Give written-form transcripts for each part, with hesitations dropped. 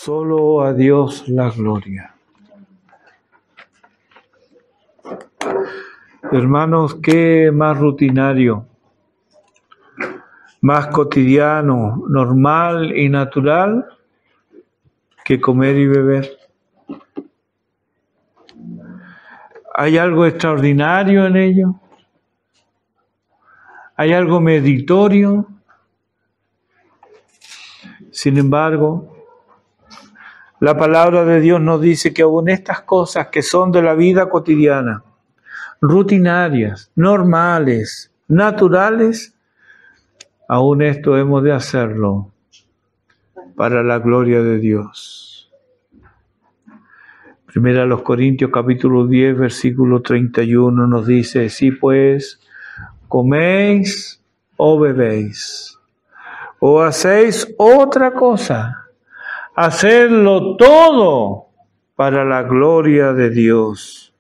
Solo a Dios la gloria. Hermanos, ¿qué más rutinario, más cotidiano, normal y natural que comer y beber? ¿Hay algo extraordinario en ello? ¿Hay algo meritorio? Sin embargo, la palabra de Dios nos dice que aún estas cosas que son de la vida cotidiana, rutinarias, normales, naturales, aún esto hemos de hacerlo para la gloria de Dios. Primera a los Corintios capítulo 10, versículo 31 nos dice: si pues coméis o bebéis o hacéis otra cosa, hacedlo todo para la gloria de Dios.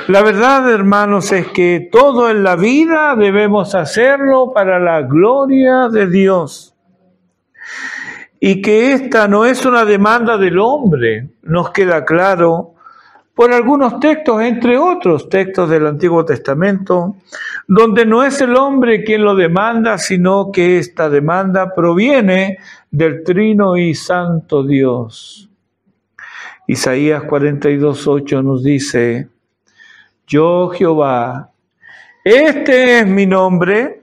La verdad, hermanos, es que todo en la vida debemos hacerlo para la gloria de Dios. Y que esta no es una demanda del hombre, nos queda claro por algunos textos, entre otros textos del Antiguo Testamento, donde no es el hombre quien lo demanda, sino que esta demanda proviene del Trino y Santo Dios. Isaías 42:8 nos dice: yo Jehová, este es mi nombre,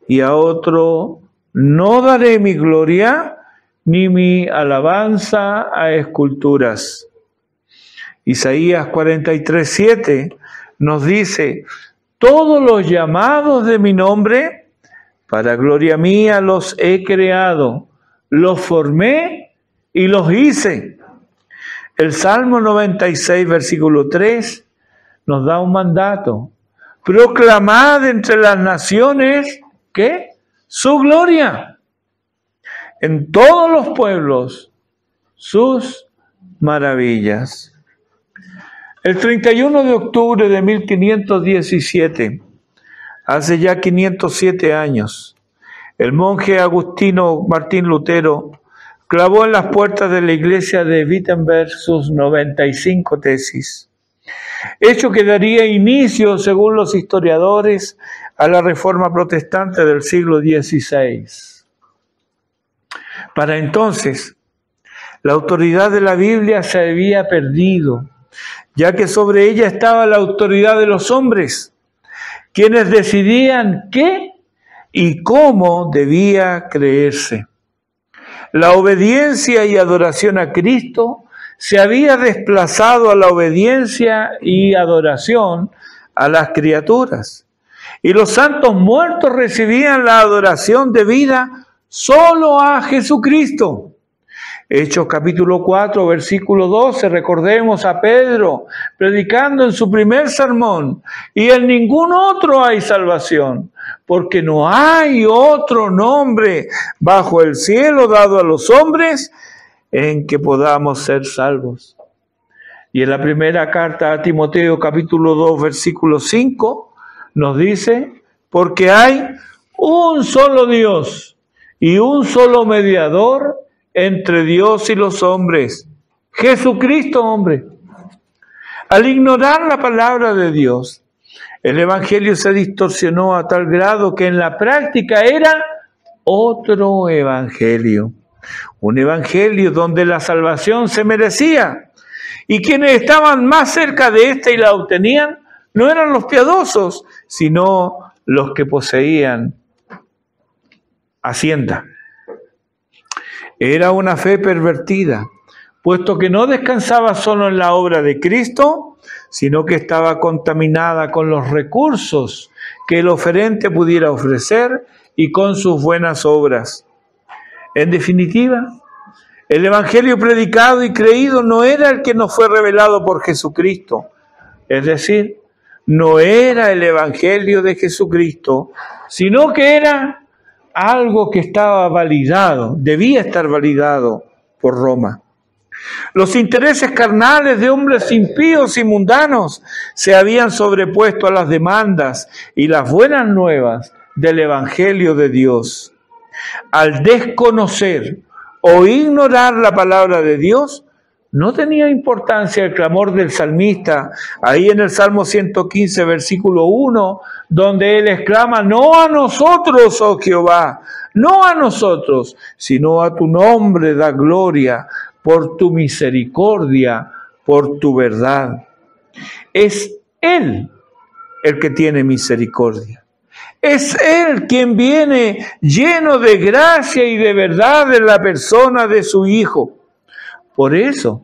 y a otro no daré mi gloria, ni mi alabanza a esculturas. Isaías 43:7 nos dice: todos los llamados de mi nombre, para gloria mía los he creado, los formé y los hice. El Salmo 96, versículo 3, nos da un mandato: proclamad entre las naciones, ¿qué? Su gloria. En todos los pueblos, sus maravillas. El 31 de octubre de 1517, hace ya 507 años, el monje agustino Martín Lutero clavó en las puertas de la iglesia de Wittenberg sus 95 tesis, hecho que daría inicio, según los historiadores, a la Reforma Protestante del siglo XVI. Para entonces, la autoridad de la Biblia se había perdido, ya que sobre ella estaba la autoridad de los hombres, quienes decidían qué y cómo debía creerse. La obediencia y adoración a Cristo se había desplazado a la obediencia y adoración a las criaturas, y los santos muertos recibían la adoración debida solo a Jesucristo. Hechos capítulo 4, versículo 12, recordemos a Pedro predicando en su primer sermón: y en ningún otro hay salvación, porque no hay otro nombre bajo el cielo dado a los hombres en que podamos ser salvos. Y en la primera carta a Timoteo capítulo 2, versículo 5, nos dice: porque hay un solo Dios y un solo mediador entre Dios y los hombres, Jesucristo hombre. Al ignorar la palabra de Dios, el evangelio se distorsionó a tal grado que en la práctica era otro evangelio. Un evangelio donde la salvación se merecía, y quienes estaban más cerca de esta y la obtenían no eran los piadosos, sino los que poseían hacienda. Era una fe pervertida, puesto que no descansaba solo en la obra de Cristo, sino que estaba contaminada con los recursos que el oferente pudiera ofrecer y con sus buenas obras. En definitiva, el evangelio predicado y creído no era el que nos fue revelado por Jesucristo. Es decir, no era el evangelio de Jesucristo, sino que era algo que estaba validado, debía estar validado por Roma. Los intereses carnales de hombres impíos y mundanos se habían sobrepuesto a las demandas y las buenas nuevas del evangelio de Dios. Al desconocer o ignorar la palabra de Dios, no tenía importancia el clamor del salmista, ahí en el Salmo 115, versículo 1, donde él exclama: no a nosotros, oh Jehová, no a nosotros, sino a tu nombre da gloria, por tu misericordia, por tu verdad. Es Él el que tiene misericordia. Es Él quien viene lleno de gracia y de verdad en la persona de su Hijo. Por eso,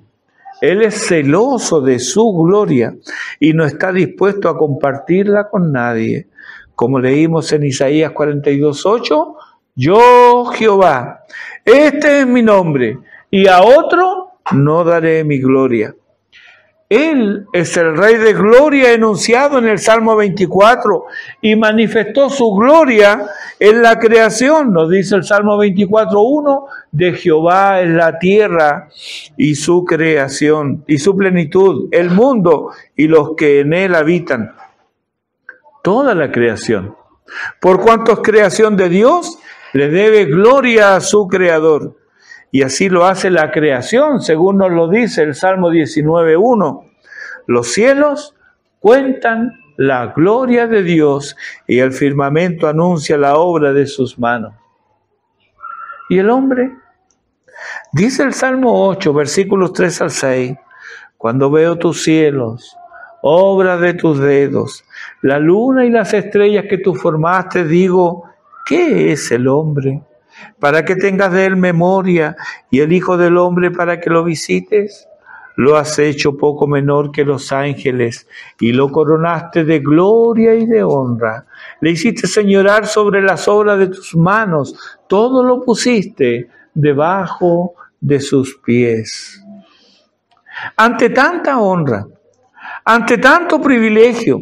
Él es celoso de su gloria y no está dispuesto a compartirla con nadie. Como leímos en Isaías 42:8, yo, Jehová, este es mi nombre, y a otro no daré mi gloria. Él es el Rey de gloria enunciado en el Salmo 24 y manifestó su gloria en la creación. Nos dice el Salmo 24:1, de Jehová es la tierra y su creación y su plenitud, el mundo y los que en él habitan. Toda la creación. Por cuanto es creación de Dios, le debe gloria a su Creador. Y así lo hace la creación, según nos lo dice el Salmo 19:1. Los cielos cuentan la gloria de Dios y el firmamento anuncia la obra de sus manos. ¿Y el hombre? Dice el Salmo 8, versículos 3 al 6. Cuando veo tus cielos, obra de tus dedos, la luna y las estrellas que tú formaste, digo, ¿qué es el hombre? Para que tengas de él memoria, y el Hijo del Hombre para que lo visites. Lo has hecho poco menor que los ángeles, y lo coronaste de gloria y de honra. Le hiciste señorar sobre las obras de tus manos, todo lo pusiste debajo de sus pies. Ante tanta honra, ante tanto privilegio,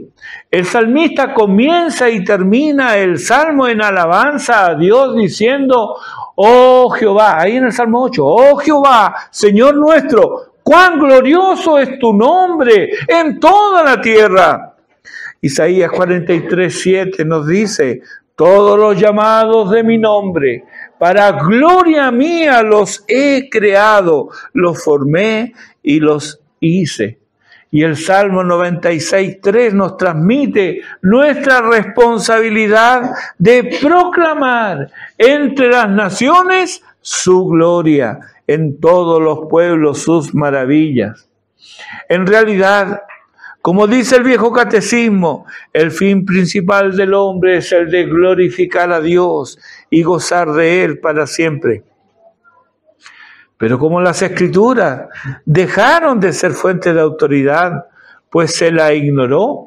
el salmista comienza y termina el salmo en alabanza a Dios diciendo: oh Jehová, ahí en el Salmo 8, oh Jehová, Señor nuestro, cuán glorioso es tu nombre en toda la tierra. Isaías 43:7 nos dice: todos los llamados de mi nombre, para gloria mía los he creado, los formé y los hice. Y el Salmo 96:3 nos transmite nuestra responsabilidad de proclamar entre las naciones su gloria, en todos los pueblos sus maravillas. En realidad, como dice el viejo catecismo, el fin principal del hombre es el de glorificar a Dios y gozar de Él para siempre. Pero como las Escrituras dejaron de ser fuente de autoridad, pues se la ignoró,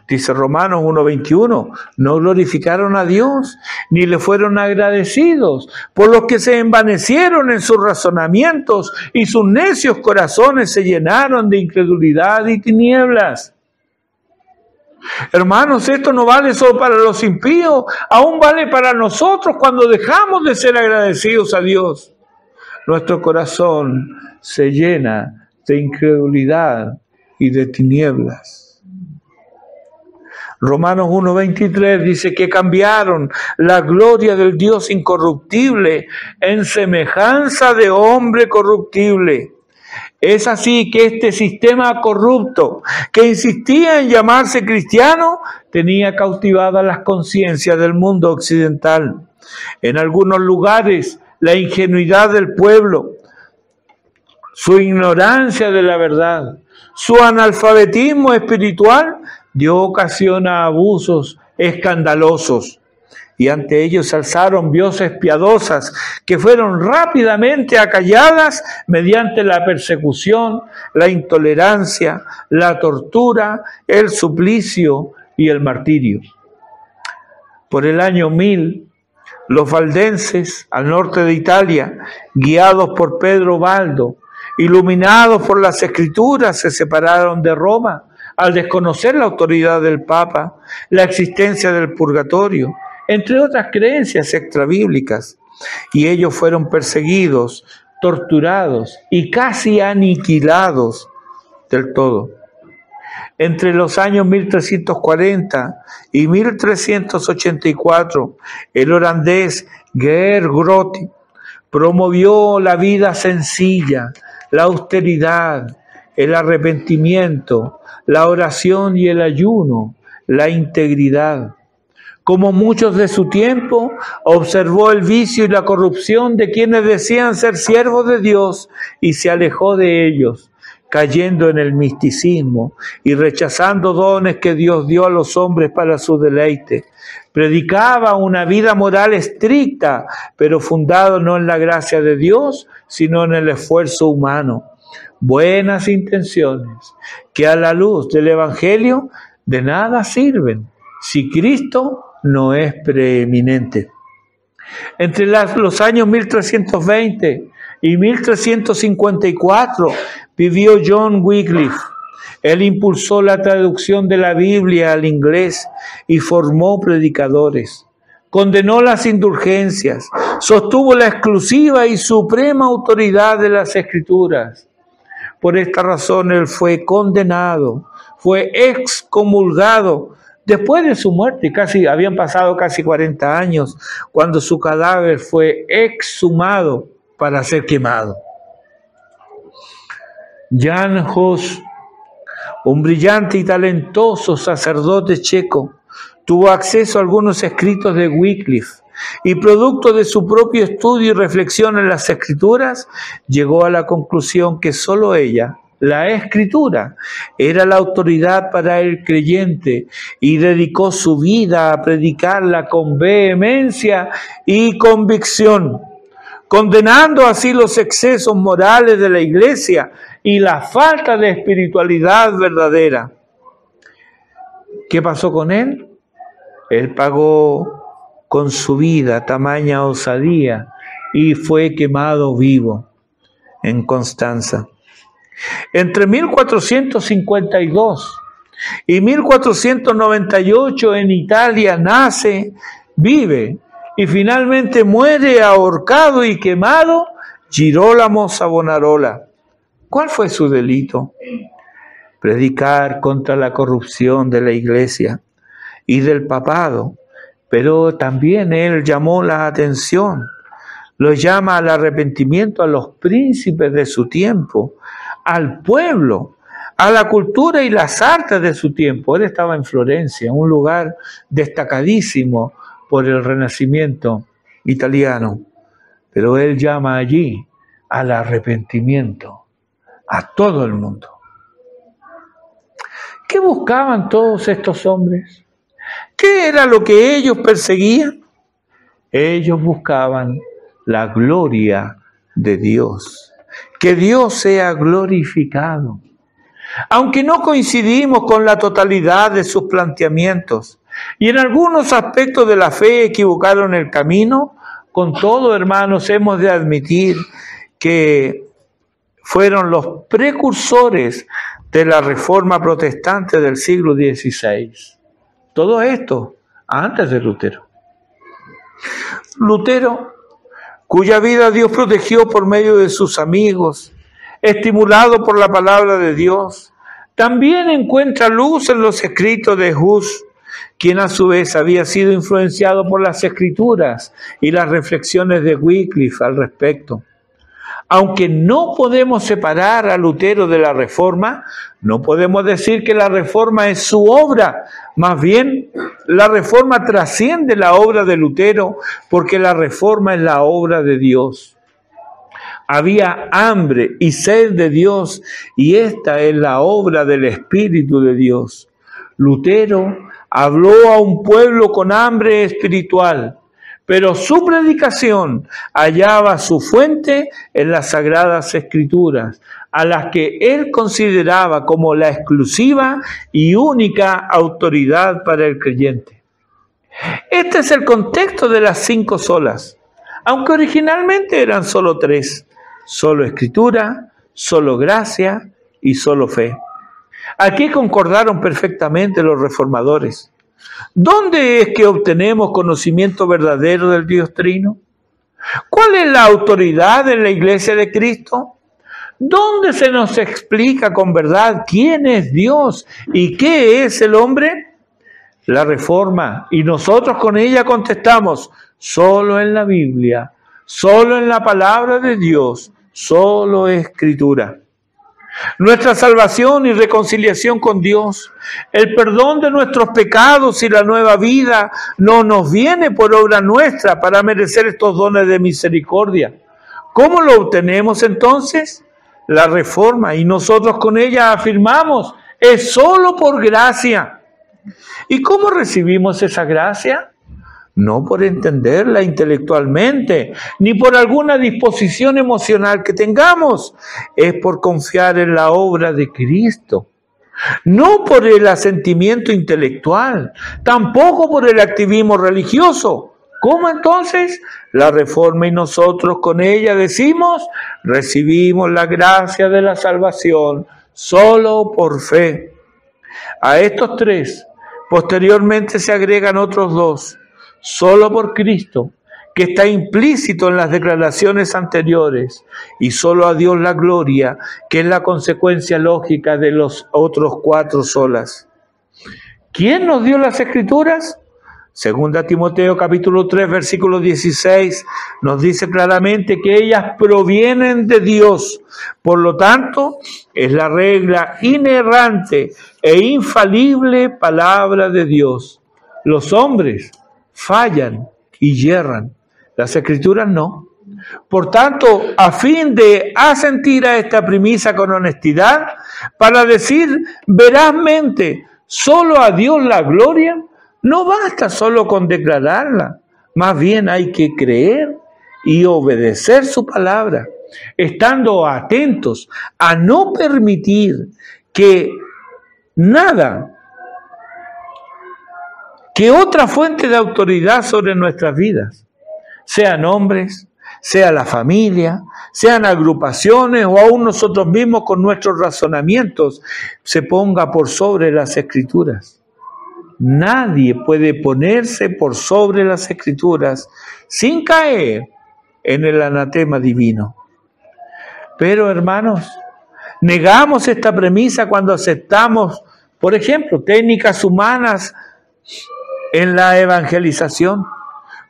dice Romanos 1:21, no glorificaron a Dios, ni le fueron agradecidos, por los que se envanecieron en sus razonamientos y sus necios corazones se llenaron de incredulidad y tinieblas. Hermanos, esto no vale solo para los impíos, aún vale para nosotros cuando dejamos de ser agradecidos a Dios. Nuestro corazón se llena de incredulidad y de tinieblas. Romanos 1:23 dice que cambiaron la gloria del Dios incorruptible en semejanza de hombre corruptible. Es así que este sistema corrupto, que insistía en llamarse cristiano, tenía cautivadas las conciencias del mundo occidental. En algunos lugares, la ingenuidad del pueblo, su ignorancia de la verdad, su analfabetismo espiritual dio ocasión a abusos escandalosos. Y ante ellos se alzaron voces piadosas que fueron rápidamente acalladas mediante la persecución, la intolerancia, la tortura, el suplicio y el martirio. Por el año 1000, los valdenses al norte de Italia, guiados por Pedro Baldo, iluminados por las Escrituras, se separaron de Roma al desconocer la autoridad del Papa, la existencia del purgatorio, entre otras creencias extrabíblicas, y ellos fueron perseguidos, torturados y casi aniquilados del todo. Entre los años 1340 y 1384, el holandés Geert Grote Promovió la vida sencilla, la austeridad, el arrepentimiento, la oración y el ayuno, la integridad. Como muchos de su tiempo, observó el vicio y la corrupción de quienes decían ser siervos de Dios y se alejó de ellos, cayendo en el misticismo y rechazando dones que Dios dio a los hombres para su deleite. Predicaba una vida moral estricta, pero fundado no en la gracia de Dios, sino en el esfuerzo humano. Buenas intenciones que a la luz del Evangelio de nada sirven si Cristo no es preeminente. Entre los años 1320 y 1354 vivió John Wycliffe. Él impulsó la traducción de la Biblia al inglés y formó predicadores. Condenó las indulgencias, sostuvo la exclusiva y suprema autoridad de las Escrituras. Por esta razón él fue condenado, fue excomulgado. Después de su muerte, habían pasado casi 40 años, cuando su cadáver fue exhumado para ser quemado. Jan Hus, un brillante y talentoso sacerdote checo, tuvo acceso a algunos escritos de Wycliffe y, producto de su propio estudio y reflexión en las Escrituras, llegó a la conclusión que solo ella, la Escritura, era la autoridad para el creyente y dedicó su vida a predicarla con vehemencia y convicción, condenando así los excesos morales de la Iglesia y la falta de espiritualidad verdadera. ¿Qué pasó con él? Él pagó con su vida tamaña osadía y fue quemado vivo en Constanza. Entre 1452 y 1498 en Italia nace, vive y finalmente muere ahorcado y quemado Girolamo Savonarola. ¿Cuál fue su delito? Predicar contra la corrupción de la Iglesia y del papado, pero también él llamó la atención, lo llama al arrepentimiento a los príncipes de su tiempo, al pueblo, a la cultura y las artes de su tiempo. Él estaba en Florencia, un lugar destacadísimo por el Renacimiento italiano, pero él llama allí al arrepentimiento a todo el mundo. ¿Qué buscaban todos estos hombres? ¿Qué era lo que ellos perseguían? Ellos buscaban la gloria de Dios, que Dios sea glorificado. Aunque no coincidimos con la totalidad de sus planteamientos y en algunos aspectos de la fe equivocaron el camino, con todo, hermanos, hemos de admitir que fueron los precursores de la Reforma Protestante del siglo XVI. Todo esto antes de Lutero. Lutero, cuya vida Dios protegió por medio de sus amigos, estimulado por la palabra de Dios, también encuentra luz en los escritos de Hus, quien a su vez había sido influenciado por las Escrituras y las reflexiones de Wycliffe al respecto. Aunque no podemos separar a Lutero de la Reforma, no podemos decir que la Reforma es su obra. Más bien, la Reforma trasciende la obra de Lutero, porque la Reforma es la obra de Dios. Había hambre y sed de Dios, y esta es la obra del Espíritu de Dios. Lutero habló a un pueblo con hambre espiritual, pero su predicación hallaba su fuente en las Sagradas Escrituras, a las que él consideraba como la exclusiva y única autoridad para el creyente. Este es el contexto de las 5 solas, aunque originalmente eran solo 3, solo Escritura, solo gracia y solo fe. Aquí concordaron perfectamente los reformadores. ¿Dónde es que obtenemos conocimiento verdadero del Dios Trino? ¿Cuál es la autoridad en la Iglesia de Cristo? ¿Dónde se nos explica con verdad quién es Dios y qué es el hombre? La Reforma, y nosotros con ella contestamos, solo en la Biblia, solo en la palabra de Dios, solo Escritura. Nuestra salvación y reconciliación con Dios, el perdón de nuestros pecados y la nueva vida no nos viene por obra nuestra para merecer estos dones de misericordia. ¿Cómo lo obtenemos entonces? La reforma, y nosotros con ella afirmamos, es solo por gracia. ¿Y cómo recibimos esa gracia? No por entenderla intelectualmente, ni por alguna disposición emocional que tengamos. Es por confiar en la obra de Cristo. No por el asentimiento intelectual, tampoco por el activismo religioso. ¿Cómo entonces? La reforma y nosotros con ella decimos, recibimos la gracia de la salvación solo por fe. A estos tres, posteriormente se agregan otros dos. Solo por Cristo, que está implícito en las declaraciones anteriores, y solo a Dios la gloria, que es la consecuencia lógica de los otros cuatro solas. ¿Quién nos dio las Escrituras? Segunda Timoteo capítulo 3, versículo 16, nos dice claramente que ellas provienen de Dios. Por lo tanto, es la regla inerrante e infalible palabra de Dios. Los hombres fallan y yerran, las Escrituras no. Por tanto, a fin de asentir a esta premisa con honestidad, para decir verazmente, solo a Dios la gloria, no basta solo con declararla, más bien hay que creer y obedecer su palabra, estando atentos a no permitir que nada, que otra fuente de autoridad sobre nuestras vidas, sean hombres, sea la familia, sean agrupaciones o aún nosotros mismos con nuestros razonamientos, se ponga por sobre las Escrituras. Nadie puede ponerse por sobre las Escrituras sin caer en el anatema divino. Pero, hermanos, negamos esta premisa cuando aceptamos, por ejemplo, técnicas humanas en la evangelización,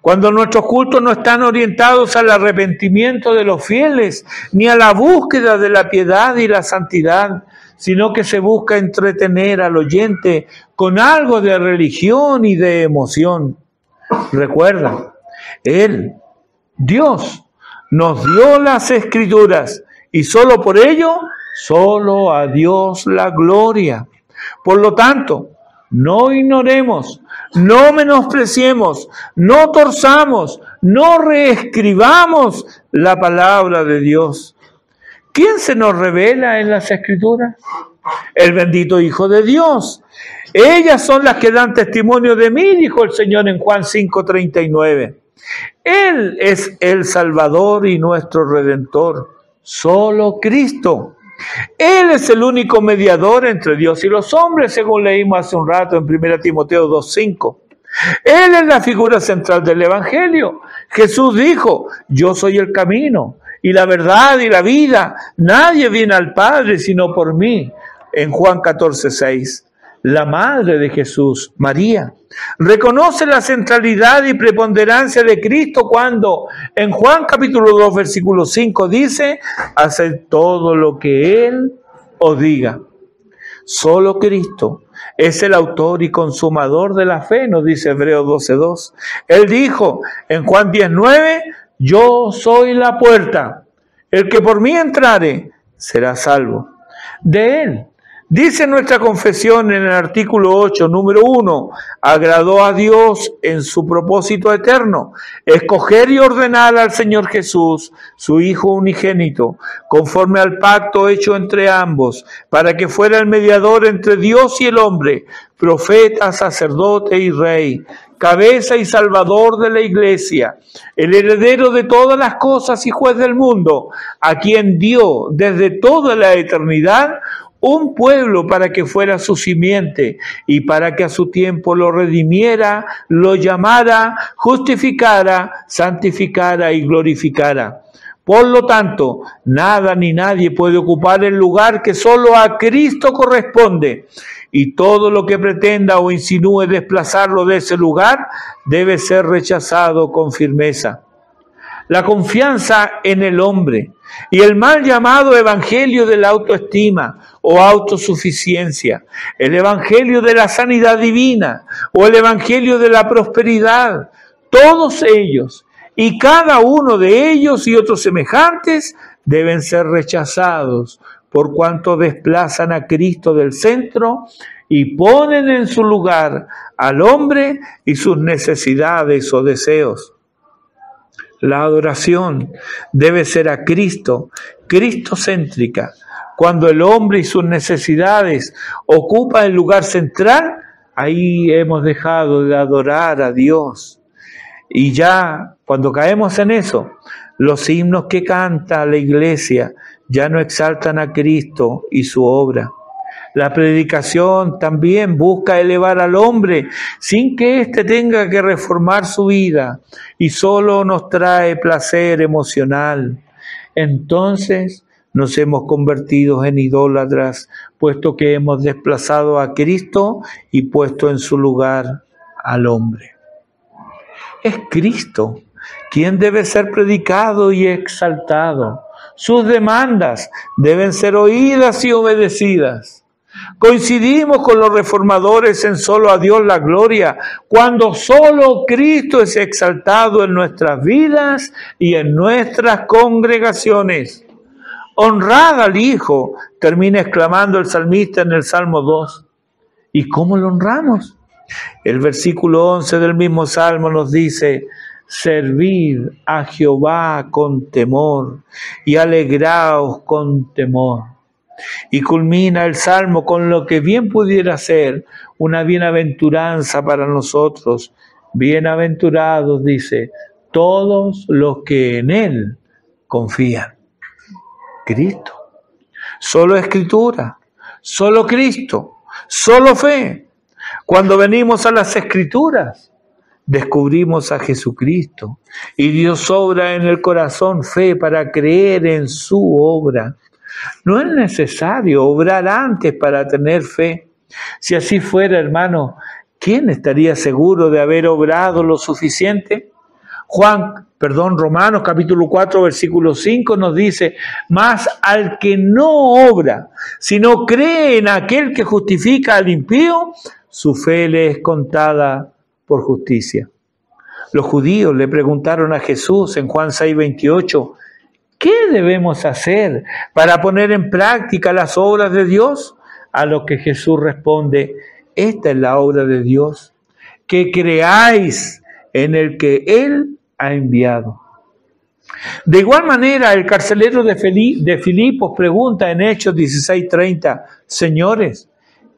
cuando nuestros cultos no están orientados al arrepentimiento de los fieles, ni a la búsqueda de la piedad y la santidad, sino que se busca entretener al oyente con algo de religión y de emoción. Recuerda, Dios, nos dio las Escrituras y solo por ello, solo a Dios la gloria. Por lo tanto, no ignoremos, no menospreciemos, no torzamos, no reescribamos la palabra de Dios. ¿Quién se nos revela en las Escrituras? El bendito Hijo de Dios. Ellas son las que dan testimonio de mí, dijo el Señor en Juan 5:39. Él es el Salvador y nuestro Redentor, solo Cristo. Él es el único mediador entre Dios y los hombres, según leímos hace un rato en 1 Timoteo 2:5. Él es la figura central del Evangelio. Jesús dijo, yo soy el camino y la verdad y la vida. Nadie viene al Padre sino por mí. En Juan 14:6. La madre de Jesús, María, reconoce la centralidad y preponderancia de Cristo cuando en Juan capítulo 2, versículo 5 dice, haced todo lo que Él os diga. Solo Cristo es el autor y consumador de la fe, nos dice Hebreos 12:2. Él dijo en Juan 10:9, yo soy la puerta, el que por mí entrare será salvo. De Él, dice nuestra confesión en el artículo 8, número 1, agradó a Dios en su propósito eterno, escoger y ordenar al Señor Jesús, su Hijo unigénito, conforme al pacto hecho entre ambos, para que fuera el mediador entre Dios y el hombre, profeta, sacerdote y rey, cabeza y salvador de la iglesia, el heredero de todas las cosas y juez del mundo, a quien dio desde toda la eternidad un pueblo para que fuera su simiente y para que a su tiempo lo redimiera, lo llamara, justificara, santificara y glorificara. Por lo tanto, nada ni nadie puede ocupar el lugar que solo a Cristo corresponde, y todo lo que pretenda o insinúe desplazarlo de ese lugar debe ser rechazado con firmeza. la confianza en el hombre y el mal llamado evangelio de la autoestima o autosuficiencia, el evangelio de la sanidad divina o el evangelio de la prosperidad, todos ellos y cada uno de ellos y otros semejantes deben ser rechazados por cuanto desplazan a Cristo del centro y ponen en su lugar al hombre y sus necesidades o deseos. La adoración debe ser a Cristo, cristocéntrica. Cuando el hombre y sus necesidades ocupan el lugar central, ahí hemos dejado de adorar a Dios. Y ya cuando caemos en eso, los himnos que canta la iglesia ya no exaltan a Cristo y su obra. La predicación también busca elevar al hombre sin que éste tenga que reformar su vida y solo nos trae placer emocional. Entonces nos hemos convertido en idólatras, puesto que hemos desplazado a Cristo y puesto en su lugar al hombre. Es Cristo quien debe ser predicado y exaltado. Sus demandas deben ser oídas y obedecidas. Coincidimos con los reformadores en solo a Dios la gloria, cuando solo Cristo es exaltado en nuestras vidas y en nuestras congregaciones. Honrad al Hijo, termina exclamando el salmista en el Salmo 2. ¿Y cómo lo honramos? El versículo 11 del mismo Salmo nos dice: servid a Jehová con temor y alegraos con temor. Y culmina el Salmo con lo que bien pudiera ser una bienaventuranza para nosotros. Bienaventurados, dice, todos los que en Él confían. Cristo. Solo Escritura, solo Cristo, solo fe. Cuando venimos a las Escrituras, descubrimos a Jesucristo y Dios obra en el corazón fe para creer en su obra. No es necesario obrar antes para tener fe. Si así fuera, hermano, ¿quién estaría seguro de haber obrado lo suficiente? Romanos capítulo 4, versículo 5 nos dice: mas al que no obra, sino cree en aquel que justifica al impío, su fe le es contada por justicia. Los judíos le preguntaron a Jesús en Juan 6, 28, ¿qué debemos hacer para poner en práctica las obras de Dios? A lo que Jesús responde: esta es la obra de Dios, que creáis en el que Él ha enviado. De igual manera, el carcelero de Filipos pregunta en Hechos 16:30, señores,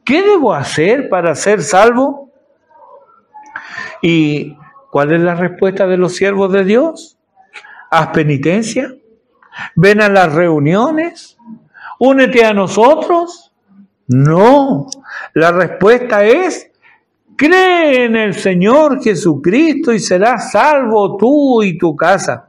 ¿qué debo hacer para ser salvo? ¿Y cuál es la respuesta de los siervos de Dios? ¿Haz penitencia? ¿Ven a las reuniones? ¿Únete a nosotros? No, la respuesta es: cree en el Señor Jesucristo y serás salvo tú y tu casa.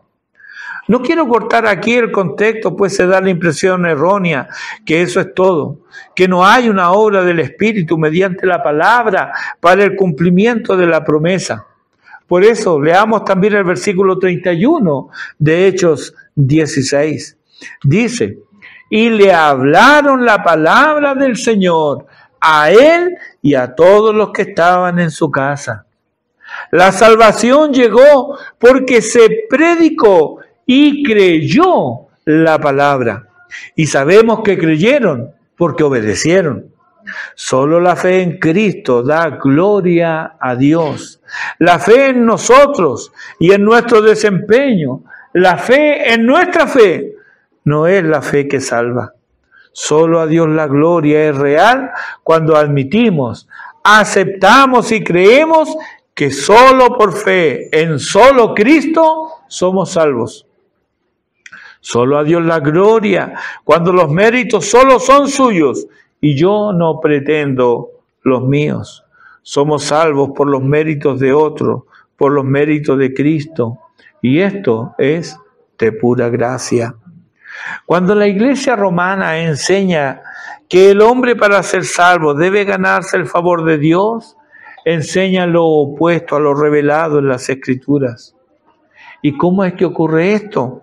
No quiero cortar aquí el contexto, pues se da la impresión errónea que eso es todo, que no hay una obra del Espíritu mediante la palabra para el cumplimiento de la promesa. Por eso, leamos también el versículo 31 de Hechos 16. Dice: y le hablaron la palabra del Señor a él y a todos los que estaban en su casa. La salvación llegó porque se predicó y creyó la palabra. Y sabemos que creyeron porque obedecieron. Solo la fe en Cristo da gloria a Dios. La fe en nosotros y en nuestro desempeño, la fe en nuestra fe, no es la fe que salva. Solo a Dios la gloria es real cuando admitimos, aceptamos y creemos que solo por fe en solo Cristo somos salvos. Solo a Dios la gloria cuando los méritos solo son suyos y yo no pretendo los míos. Somos salvos por los méritos de otro, por los méritos de Cristo, y esto es de pura gracia. Cuando la Iglesia romana enseña que el hombre para ser salvo debe ganarse el favor de Dios, enseña lo opuesto a lo revelado en las Escrituras. ¿Y cómo es que ocurre esto?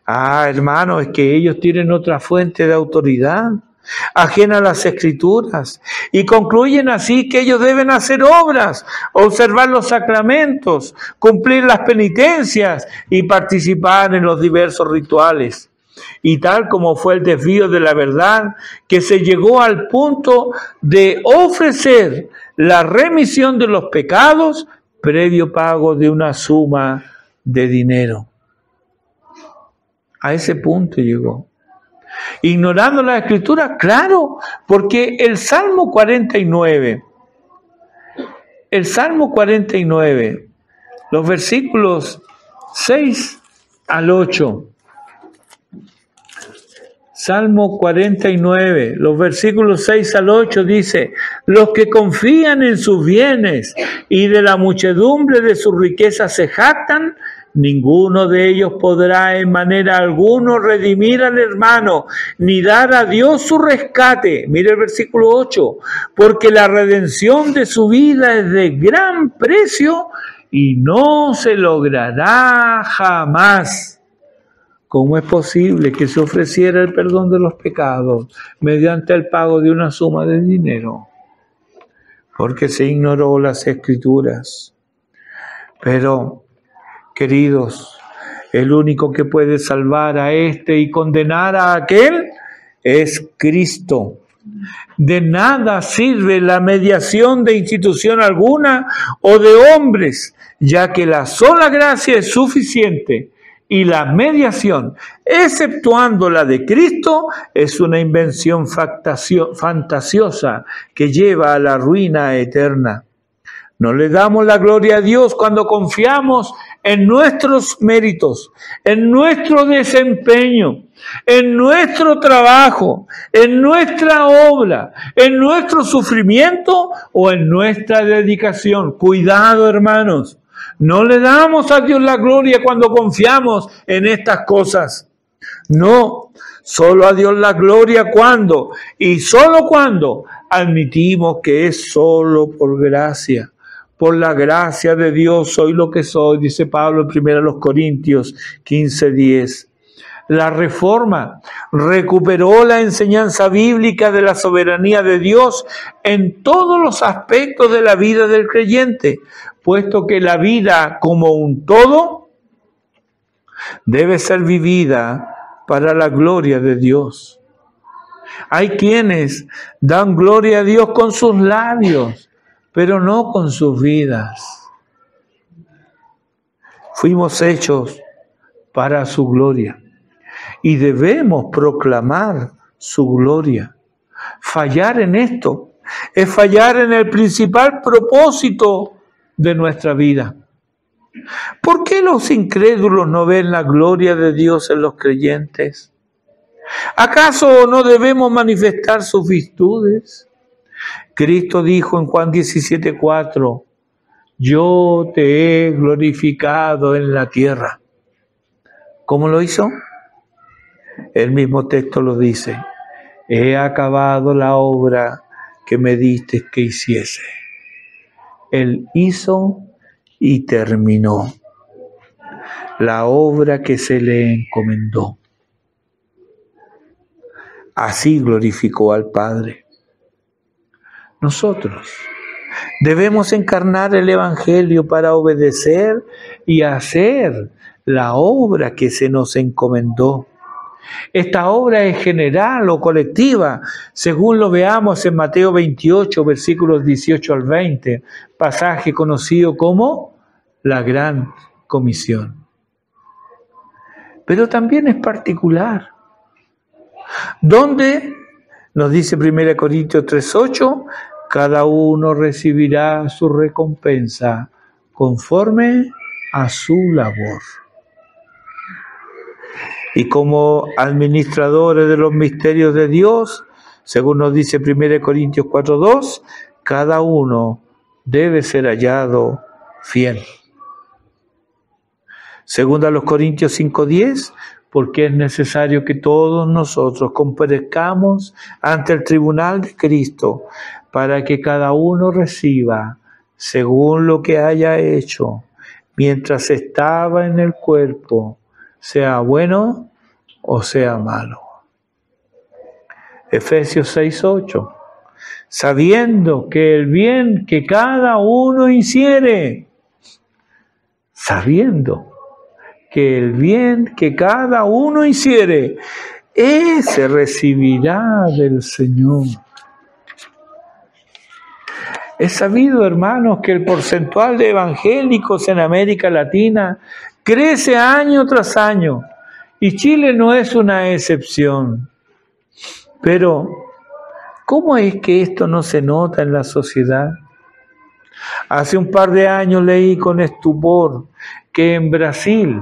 Hermano, es que ellos tienen otra fuente de autoridad, ajena a las Escrituras, y concluyen así que ellos deben hacer obras, observar los sacramentos, cumplir las penitencias y participar en los diversos rituales. Y tal como fue el desvío de la verdad, que se llegó al punto de ofrecer la remisión de los pecados previo pago de una suma de dinero. A ese punto llegó. Ignorando la Escritura, claro, porque el Salmo 49, los versículos 6 al 8, Salmo 49, los versículos 6 al 8 dice: los que confían en sus bienes y de la muchedumbre de sus riquezas se jactan, ninguno de ellos podrá en manera alguna redimir al hermano, ni dar a Dios su rescate. Mire el versículo 8, porque la redención de su vida es de gran precio y no se logrará jamás. ¿Cómo es posible que se ofreciera el perdón de los pecados mediante el pago de una suma de dinero? Porque se ignoró las Escrituras. Pero, queridos, el único que puede salvar a este y condenar a aquel es Cristo. De nada sirve la mediación de institución alguna o de hombres, ya que la sola gracia es suficiente. Y la mediación, exceptuando la de Cristo, es una invención fantasiosa que lleva a la ruina eterna. No le damos la gloria a Dios cuando confiamos en nuestros méritos, en nuestro desempeño, en nuestro trabajo, en nuestra obra, en nuestro sufrimiento o en nuestra dedicación. Cuidado, hermanos. No le damos a Dios la gloria cuando confiamos en estas cosas. No, solo a Dios la gloria cuando y solo cuando admitimos que es solo por gracia. Por la gracia de Dios soy lo que soy, dice Pablo en 1 Corintios 15:10. La Reforma recuperó la enseñanza bíblica de la soberanía de Dios en todos los aspectos de la vida del creyente, puesto que la vida como un todo debe ser vivida para la gloria de Dios. Hay quienes dan gloria a Dios con sus labios, pero no con sus vidas. Fuimos hechos para su gloria y debemos proclamar su gloria. Fallar en esto es fallar en el principal propósito de nuestra vida. ¿Por qué los incrédulos no ven la gloria de Dios en los creyentes? ¿Acaso no debemos manifestar sus virtudes? Cristo dijo en Juan 17:4, yo te he glorificado en la tierra. ¿Cómo lo hizo? El mismo texto lo dice, he acabado la obra que me diste que hiciese. Él hizo y terminó la obra que se le encomendó. Así glorificó al Padre. Nosotros debemos encarnar el Evangelio para obedecer y hacer la obra que se nos encomendó. Esta obra es general o colectiva, según lo veamos en Mateo 28, versículos 18 al 20, pasaje conocido como la Gran Comisión. Pero también es particular, donde nos dice 1 Corintios 3:8, cada uno recibirá su recompensa conforme a su labor. Y como administradores de los misterios de Dios, según nos dice 1 Corintios 4:2, cada uno debe ser hallado fiel. Según a los Corintios 5:10, porque es necesario que todos nosotros comparezcamos ante el tribunal de Cristo, para que cada uno reciba según lo que haya hecho mientras estaba en el cuerpo, sea bueno o sea malo. Efesios 6:8. Sabiendo que el bien que cada uno hiciere, sabiendo que el bien que cada uno hiciere, ese recibirá del Señor. Es sabido, hermanos, que el porcentual de evangélicos en América Latina crece año tras año, y Chile no es una excepción. Pero, ¿cómo es que esto no se nota en la sociedad? Hace un par de años leí con estupor que en Brasil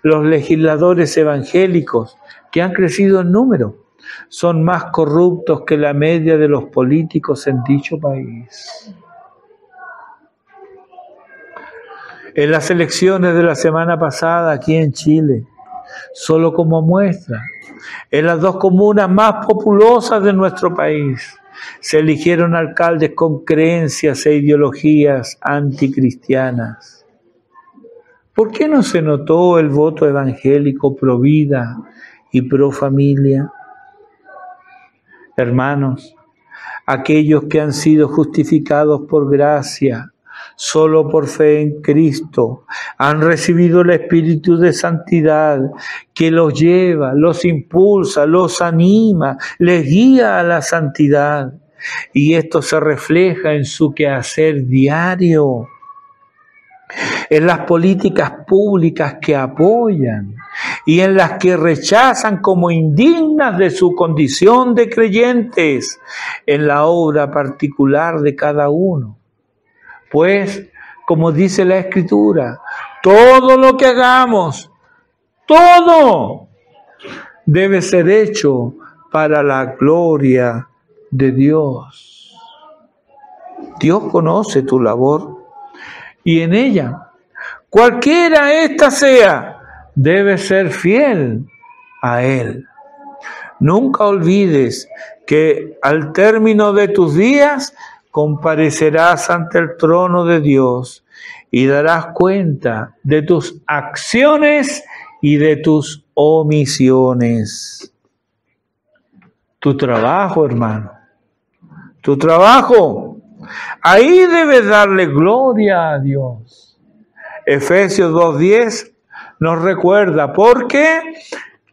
los legisladores evangélicos, que han crecido en número, son más corruptos que la media de los políticos en dicho país. En las elecciones de la semana pasada aquí en Chile, solo como muestra, en las dos comunas más populosas de nuestro país, se eligieron alcaldes con creencias e ideologías anticristianas. ¿Por qué no se notó el voto evangélico pro vida y pro familia? Hermanos, aquellos que han sido justificados por gracia, solo por fe en Cristo, han recibido el Espíritu de Santidad que los lleva, los impulsa, los anima, les guía a la santidad. Y esto se refleja en su quehacer diario, en las políticas públicas que apoyan y en las que rechazan como indignas de su condición de creyentes, en la obra particular de cada uno. Pues, como dice la Escritura, todo lo que hagamos, todo debe ser hecho para la gloria de Dios. Dios conoce tu labor y en ella, cualquiera ésta sea, debe ser fiel a Él. Nunca olvides que al término de tus días comparecerás ante el trono de Dios y darás cuenta de tus acciones y de tus omisiones. Tu trabajo, hermano, tu trabajo, ahí debes darle gloria a Dios. Efesios 2:10 nos recuerda, porque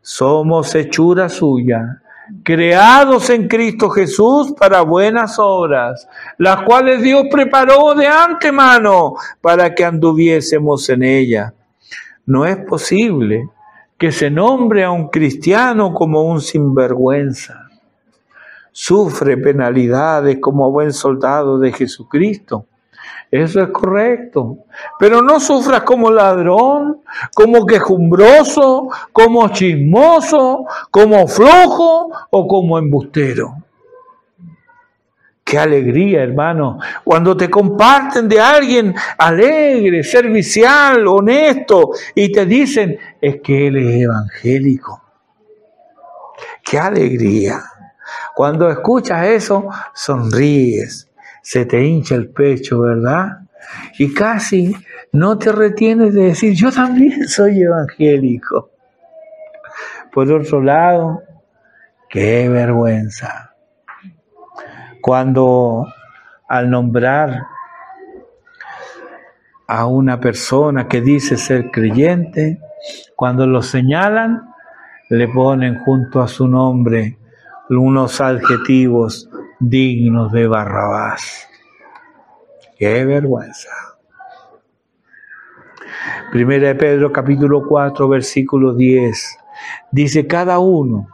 somos hechura suya, creados en Cristo Jesús para buenas obras, las cuales Dios preparó de antemano para que anduviésemos en ella. No es posible que se nombre a un cristiano como un sinvergüenza. Sufre penalidades como buen soldado de Jesucristo. Eso es correcto. Pero no sufras como ladrón, como quejumbroso, como chismoso, como flojo o como embustero. Qué alegría, hermano, cuando te comparten de alguien alegre, servicial, honesto, y te dicen, es que él es evangélico. Qué alegría. Cuando escuchas eso, sonríes, se te hincha el pecho, ¿verdad? Y casi no te retienes de decir, yo también soy evangélico. Por otro lado, qué vergüenza. Cuando al nombrar a una persona que dice ser creyente, cuando lo señalan, le ponen junto a su nombre unos adjetivos dignos de Barrabás. ¡Qué vergüenza! Primera de Pedro, capítulo 4, versículo 10. Dice, cada uno,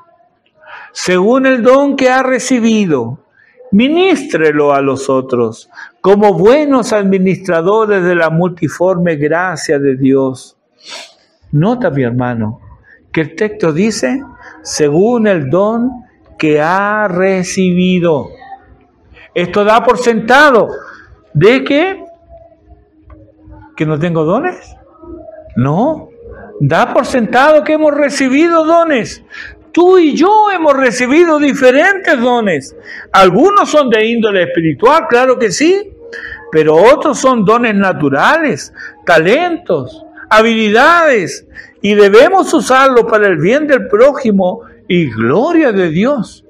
según el don que ha recibido, ministrelo a los otros, como buenos administradores de la multiforme gracia de Dios. Nota, mi hermano, que el texto dice, según el don que ha recibido. Esto da por sentado de que no tengo dones. No, da por sentado que hemos recibido dones. Tú y yo hemos recibido diferentes dones. Algunos son de índole espiritual, claro que sí, pero otros son dones naturales, talentos, habilidades, y debemos usarlos para el bien del prójimo y gloria de Dios.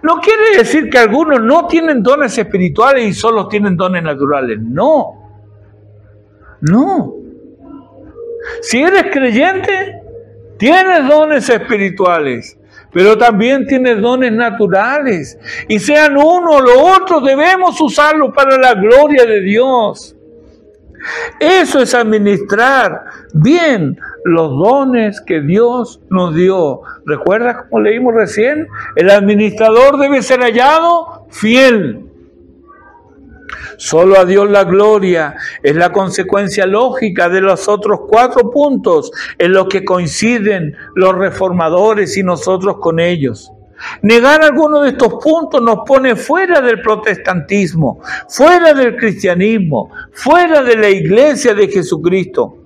No quiere decir que algunos no tienen dones espirituales y solo tienen dones naturales. No. No. Si eres creyente, tienes dones espirituales, pero también tienes dones naturales. Y sean uno o lo otro, debemos usarlos para la gloria de Dios. Eso es administrar bien los dones que Dios nos dio. ¿Recuerdas como leímos recién? El administrador debe ser hallado fiel. Solo a Dios la gloria es la consecuencia lógica de los otros 4 puntos en los que coinciden los reformadores y nosotros con ellos. Negar alguno de estos puntos nos pone fuera del protestantismo, fuera del cristianismo, fuera de la iglesia de Jesucristo.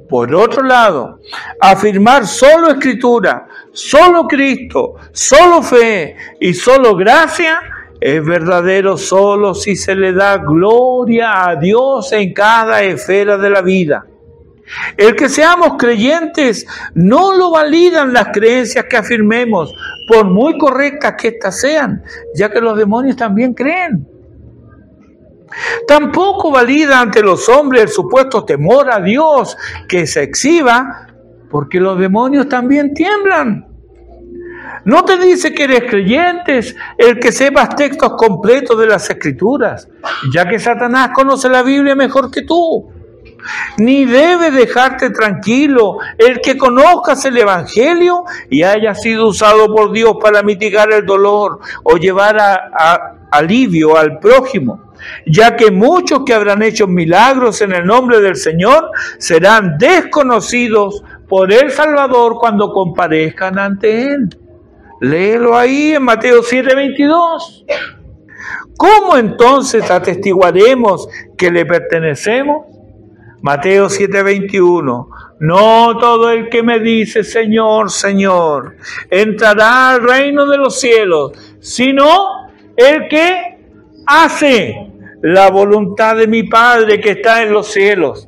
Por otro lado, afirmar solo Escritura, solo Cristo, solo fe y solo gracia es verdadero solo si se le da gloria a Dios en cada esfera de la vida. El que seamos creyentes no lo validan las creencias que afirmemos, por muy correctas que éstas sean, ya que los demonios también creen. Tampoco valida ante los hombres el supuesto temor a Dios que se exhiba, porque los demonios también tiemblan. No te dice que eres creyente el que sepas textos completos de las Escrituras, ya que Satanás conoce la Biblia mejor que tú. Ni debe dejarte tranquilo el que conozcas el Evangelio y haya sido usado por Dios para mitigar el dolor o llevar alivio al prójimo, ya que muchos que habrán hecho milagros en el nombre del Señor serán desconocidos por el Salvador cuando comparezcan ante Él. Léelo ahí en Mateo 7:22. ¿Cómo entonces atestiguaremos que le pertenecemos? Mateo 7:21. No todo el que me dice Señor, Señor, entrará al reino de los cielos, sino el que hace la voluntad de mi Padre que está en los cielos.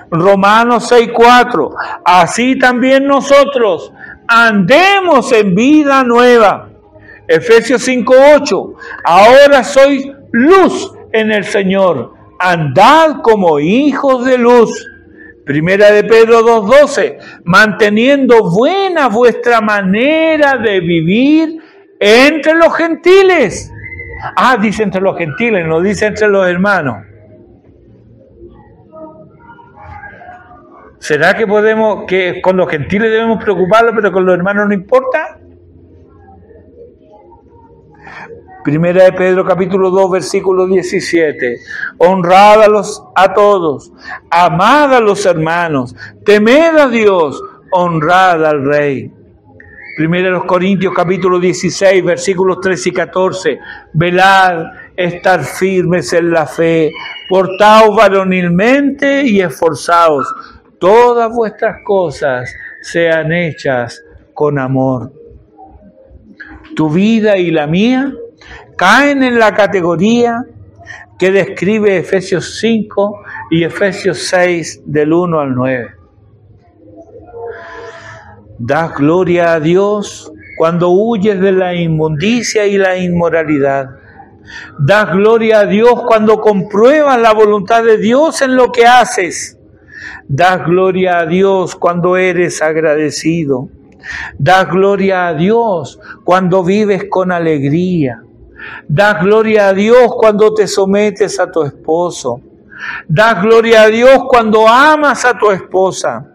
Romanos 6:4. Así también nosotros andemos en vida nueva. Efesios 5:8. Ahora sois luz en el Señor. Andad como hijos de luz. Primera de Pedro 2:12. Manteniendo buena vuestra manera de vivir entre los gentiles. Dice entre los gentiles, no dice entre los hermanos. ¿Será que con los gentiles debemos preocuparnos, pero con los hermanos no importa? Primera de Pedro capítulo 2 versículo 17. Honrad a todos, amad a los hermanos, temed a Dios, honrad al Rey. Primera de los Corintios capítulo 16 versículos 13 y 14. Velad, estar firmes en la fe, portaos varonilmente y esforzaos. Todas vuestras cosas sean hechas con amor. Tu vida y la mía caen en la categoría que describe Efesios 5 y Efesios 6 del 1 al 9. Das gloria a Dios cuando huyes de la inmundicia y la inmoralidad. Das gloria a Dios cuando compruebas la voluntad de Dios en lo que haces. Das gloria a Dios cuando eres agradecido. Das gloria a Dios cuando vives con alegría. Das gloria a Dios cuando te sometes a tu esposo. Das gloria a Dios cuando amas a tu esposa.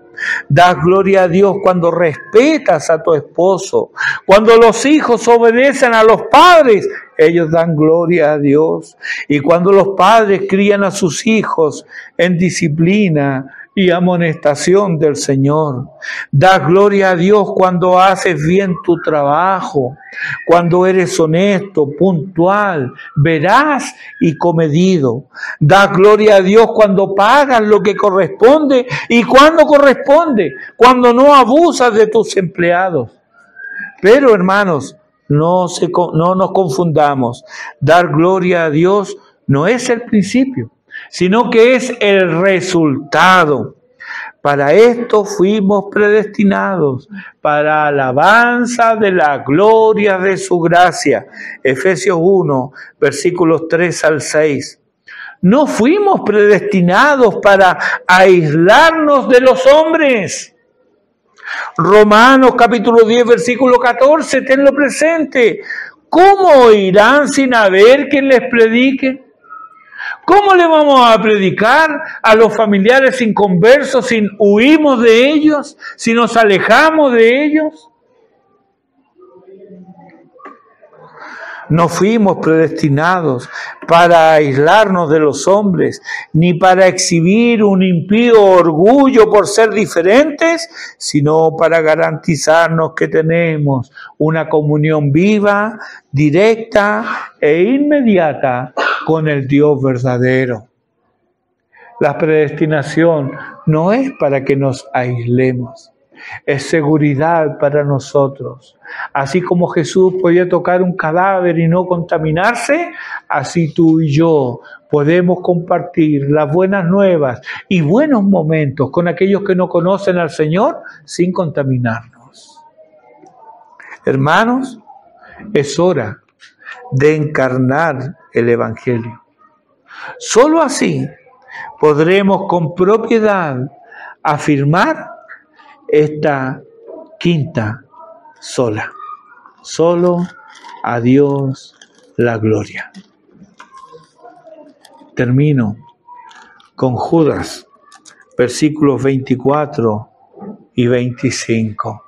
Das gloria a Dios cuando respetas a tu esposo. Cuando los hijos obedecen a los padres, ellos dan gloria a Dios. Y cuando los padres crían a sus hijos en disciplina y amonestación del Señor. Das gloria a Dios cuando haces bien tu trabajo, cuando eres honesto, puntual, veraz y comedido. Das gloria a Dios cuando pagas lo que corresponde y cuando corresponde, cuando no abusas de tus empleados. Pero, hermanos, no nos confundamos. Dar gloria a Dios no es el principio. sino que es el resultado. Para esto fuimos predestinados, para alabanza de la gloria de su gracia. Efesios 1, versículos 3 al 6. No fuimos predestinados para aislarnos de los hombres. Romanos capítulo 10, versículo 14, tenlo presente. ¿Cómo oirán sin haber quien les predique? ¿Cómo le vamos a predicar a los familiares inconversos si huimos de ellos, si nos alejamos de ellos? No fuimos predestinados para aislarnos de los hombres, ni para exhibir un impío orgullo por ser diferentes, sino para garantizarnos que tenemos una comunión viva, directa e inmediata con el Dios verdadero. La predestinación no es para que nos aislemos, es seguridad para nosotros. Así como Jesús podía tocar un cadáver y no contaminarse, así tú y yo podemos compartir las buenas nuevas y buenos momentos con aquellos que no conocen al Señor sin contaminarnos. Hermanos, es hora de encarnar el Evangelio. Solo así podremos con propiedad afirmar esta quinta sola. Solo a Dios la gloria. Termino con Judas, versículos 24 y 25.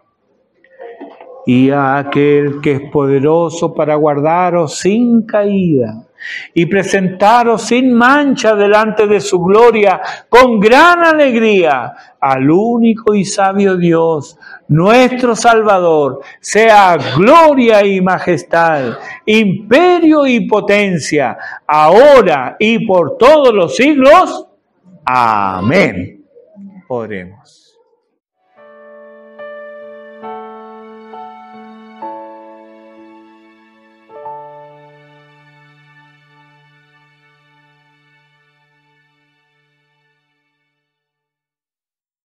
Y a aquel que es poderoso para guardaros sin caída y presentaros sin mancha delante de su gloria con gran alegría, al único y sabio Dios, nuestro Salvador, sea gloria y majestad, imperio y potencia, ahora y por todos los siglos. Amén. Oremos.